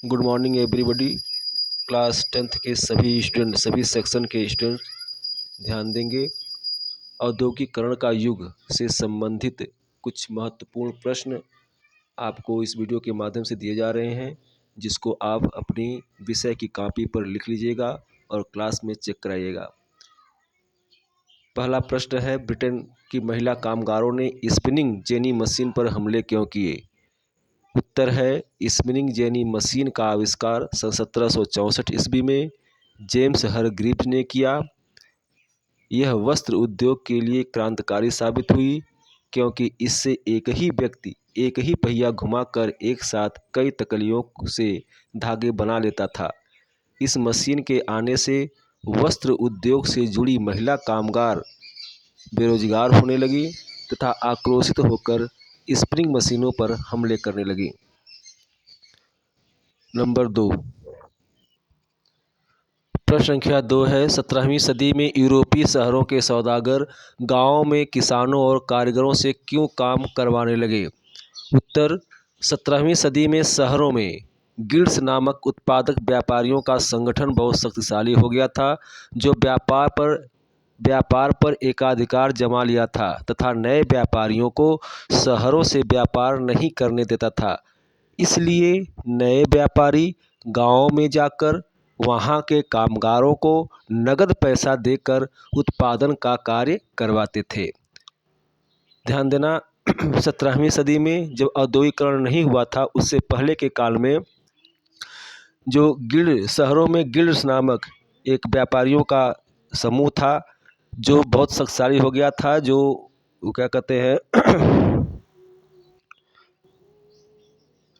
Good morning everybody. Class 10th के सभी student, सभी सेक्शन के स्टूडेंट ध्यान देंगे। औद्योगिकरण का युग से संबंधित कुछ महत्वपूर्ण प्रश्न आपको इस वीडियो के माध्यम से दिए जा रहे हैं, जिसको आप अपनी विषय की कॉपी पर लिख लीजिएगा और क्लास में चेक कराइएगा। पहला प्रश्न है, ब्रिटेन की महिला कामगारों ने स्पिनिंग जेनी मशीन पर हमले क्यों किए? उत्तर है, स्पिनिंग जेनी मशीन का आविष्कार सन 1764 ईस्वी में जेम्स हरग्रीव्स ने किया। यह वस्त्र उद्योग के लिए क्रांतिकारी साबित हुई, क्योंकि इससे एक ही व्यक्ति एक ही पहिया घुमाकर एक साथ कई तकलियों से धागे बना लेता था। इस मशीन के आने से वस्त्र उद्योग से जुड़ी महिला कामगार बेरोजगार होने लगी तथा आक्रोशित होकर स्पिनिंग मशीनों पर हमले करने लगी। नंबर 2, प्रश्न संख्या 2 है, 17वीं सदी में यूरोपीय शहरों के सौदागर गांवों में किसानों और कारीगरों से क्यों काम करवाने लगे? उत्तर, 17वीं सदी में शहरों में गिल्ड्स नामक उत्पादक व्यापारियों का संगठन बहुत शक्तिशाली हो गया था, जो व्यापार पर एकाधिकार जमा लिया था तथा नए व्यापारियों को शहरों से व्यापार नहीं करने देता था। इसलिए नए व्यापारी गांवों में जाकर वहां के कामगारों को नगद पैसा देकर उत्पादन का कार्य करवाते थे। ध्यान देना, 17वीं सदी में जब औद्योगिकरण नहीं हुआ था, उससे पहले के काल में जो शहरों में गिल्ड्स नामक एक व्यापारियों का समूह था, जो बहुत शक्तिशाली हो गया था, जो क्या कहते हैं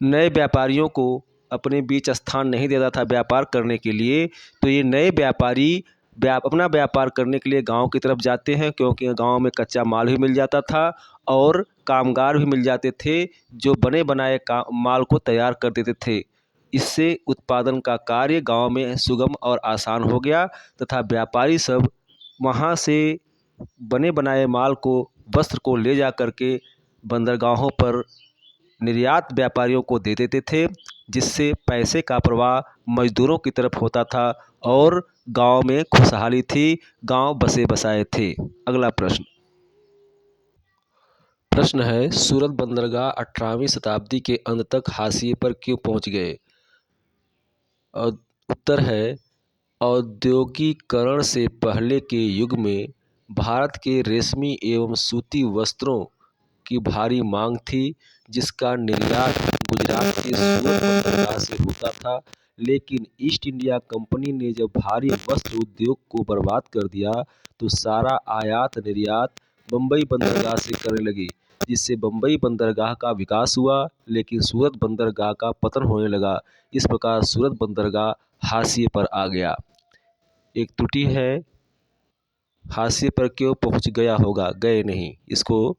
नए व्यापारियों को अपने बीच स्थान नहीं देता था व्यापार करने के लिए। तो ये नए व्यापारी अपना व्यापार करने के लिए गांव की तरफ जाते हैं, क्योंकि गांव में कच्चा माल भी मिल जाता था और कामगार भी मिल जाते थे, जो बने बनाए माल को तैयार कर देते थे। इससे उत्पादन का कार्य गांव में सुगम और आसान हो गया तथा व्यापारी सब वहां से बने बनाए माल को, वस्त्र को ले जा करके बंदरगाहों पर निर्यात व्यापारियों को दे देते थे, जिससे पैसे का प्रवाह मजदूरों की तरफ होता था और गांव में खुशहाली थी, गांव बसे बसाए थे। अगला प्रश्न है, सूरत बंदरगाह 18वीं शताब्दी के अंत तक हाशिए पर क्यों पहुंच गए? और उत्तर है, औद्योगिकरण से पहले के युग में भारत के रेशमी एवं सूती वस्त्रों की भारी मांग थी, जिसका निर्यात गुजरात के सूरत बंदरगाह से होता था। लेकिन ईस्ट इंडिया कंपनी ने जब भारी वस्त्र उद्योग को बर्बाद कर दिया, तो सारा आयात निर्यात बम्बई बंदरगाह से करने लगी, जिससे बम्बई बंदरगाह का विकास हुआ, लेकिन सूरत बंदरगाह का पतन होने लगा। इस प्रकार सूरत बंदरगाह हाशिए पर आ गया। एक त्रुटि है, हाशिए पर क्यों पहुंच गया होगा, गए नहीं। इसको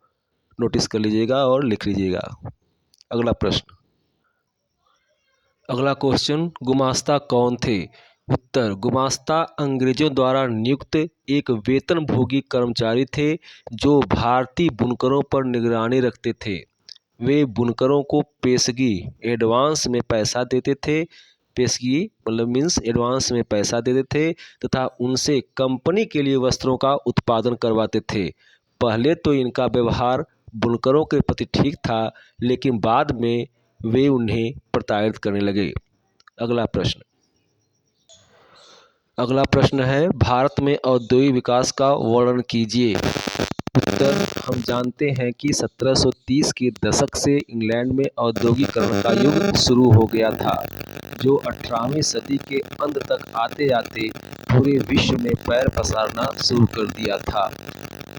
नोटिस कर लीजिएगा और लिख लीजिएगा। अगला क्वेश्चन, गुमास्ता कौन थे? उत्तर, गुमास्ता अंग्रेजों द्वारा नियुक्त एक वेतनभोगी कर्मचारी थे, जो भारतीय बुनकरों पर निगरानी रखते थे। वे बुनकरों को पेशगी एडवांस में पैसा देते थे, पेशगी मतलब मीन्स एडवांस में पैसा देते थे तथा उनसे कंपनी के लिए वस्त्रों का उत्पादन करवाते थे। पहले तो इनका व्यवहार बुनकरों के प्रति ठीक था, लेकिन बाद में वे उन्हें प्रताड़ित करने लगे। अगला प्रश्न है, भारत में औद्योगिक विकास का वर्णन कीजिए। उत्तर, हम जानते हैं कि 1730 के दशक से इंग्लैंड में औद्योगिकरण का युग शुरू हो गया था, जो 18वीं सदी के अंत तक आते आते पूरे विश्व में पैर पसारना शुरू कर दिया था।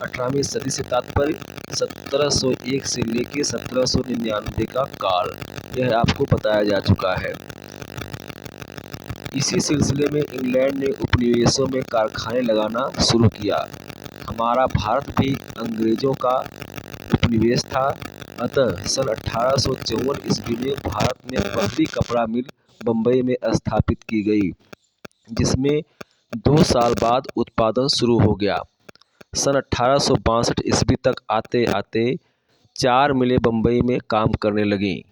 18वीं सदी से तात्पर्य 1701 से लेकर 1799 का काल, यह आपको बताया जा चुका है। इसी सिलसिले में इंग्लैंड ने उपनिवेशों में कारखाने लगाना शुरू किया। हमारा भारत भी अंग्रेजों का उपनिवेश था। अतः सन 1854 ईस्वी में भारत में पहली कपड़ा मिल बम्बई में स्थापित की गई, जिसमें 2 साल बाद उत्पादन शुरू हो गया। सन 1862 ईस्वी तक आते आते 4 मिलें बम्बई में काम करने लगीं।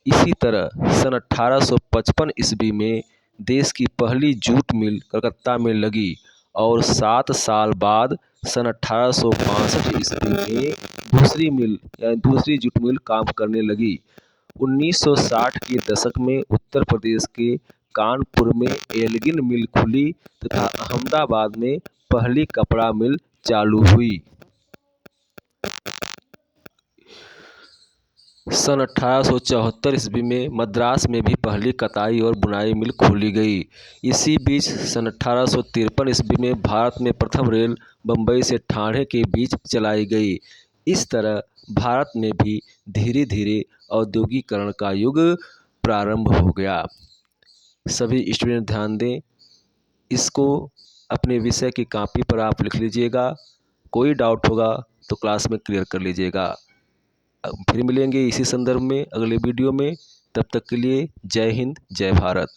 इसी तरह सन 1855 ईस्वी में देश की पहली जूट मिल कलकत्ता में लगी और 7 साल बाद सन 1862 ईस्वी में दूसरी जूट मिल काम करने लगी। 1960 के दशक में उत्तर प्रदेश के कानपुर में एल्गिन मिल खुली तथा अहमदाबाद में पहली कपड़ा मिल चालू हुई। सन 1874 ईस्वी में मद्रास में भी पहली कताई और बुनाई मिल खोली गई। इसी बीच सन 1853 ईस्वी में भारत में प्रथम रेल बम्बई से ठाणे के बीच चलाई गई। इस तरह भारत में भी धीरे धीरे औद्योगिकरण का युग प्रारंभ हो गया। सभी स्टूडेंट ध्यान दें, इसको अपने विषय की कॉपी पर आप लिख लीजिएगा। कोई डाउट होगा तो क्लास में क्लियर कर लीजिएगा। फिर मिलेंगे इसी संदर्भ में अगले वीडियो में। तब तक के लिए जय हिंद, जय भारत।